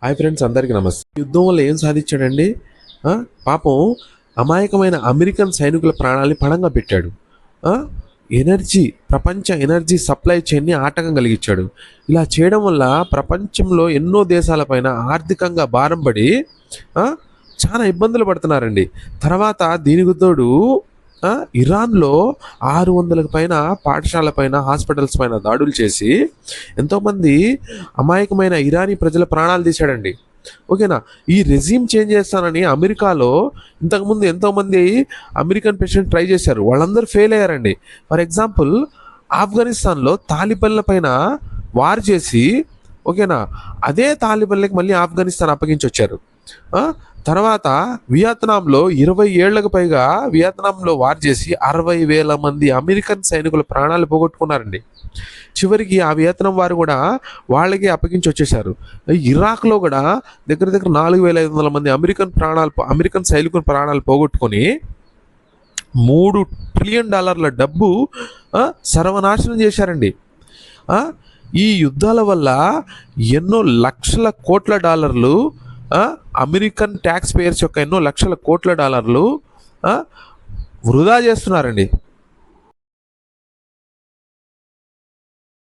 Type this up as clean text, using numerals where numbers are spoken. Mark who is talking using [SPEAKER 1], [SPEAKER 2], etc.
[SPEAKER 1] Hi friends, అందరికీ నమస్తే. యుద్ధం వల్ల ఏం సాధించాడండి? ఆ, పాపం అమాయకమైన అమెరికన్ సైనికుల ప్రాణాలని పణంగా పెట్టాడు. ఆ, ప్రపంచ ఎనర్జీ సప్లై చైన్ని ఆటంకం కలిగించాడు. ఇలా చేయడం వల్ల ప్రపంచంలో ఎన్నో దేశాలపైన ఆర్థికంగా భారం పడి ఆ, చాలా ఇబ్బందులు పడుతున్నారండి. తర్వాత దీనికి తోడు ఇరాన్లో 600కు పైన పాఠశాల పైన, హాస్పిటల్స్ పైన దాడులు చేసి ఎంతోమంది అమాయకమైన ఇరానీ ప్రజల ప్రాణాలు తీశాడండి. ఓకేనా? ఈ రెజ్యూమ్ చేంజ్ చేస్తానని అమెరికాలో ఇంతకుముందు ఎంతోమంది అమెరికన్ ప్రెసిడెంట్ ట్రై చేశారు, వాళ్ళందరూ ఫెయిల్ అయ్యారండి. ఫర్ ఎగ్జాంపుల్, ఆఫ్ఘనిస్తాన్లో తాలిబన్ల పైన వార్ చేసి, ఓకేనా, అదే తాలిబన్లకి మళ్ళీ ఆఫ్ఘనిస్తాన్ అప్పగించొచ్చారు. తర్వాత వియత్నాంలో 20 ఏళ్లకు పైగా వియత్నాంలో వార్ చేసి 60,000 మంది అమెరికన్ సైనికుల ప్రాణాలు పోగొట్టుకున్నారండి. చివరికి ఆ వియత్నాం వారు కూడా వాళ్ళకి అప్పగించి వచ్చేసారు. ఇరాక్లో కూడా దగ్గర దగ్గర 4,500 మంది అమెరికన్ సైనికుల ప్రాణాలు పోగొట్టుకొని $3 ట్రిలియన్ డబ్బు సర్వనాశనం చేశారండి. ఈ యుద్ధాల వల్ల ఎన్నో లక్షల కోట్ల డాలర్లు, అమెరికన్ ట్యాక్స్ పేయర్స్ యొక్క ఎన్నో లక్షల కోట్ల డాలర్లు వృధా చేస్తున్నారండి.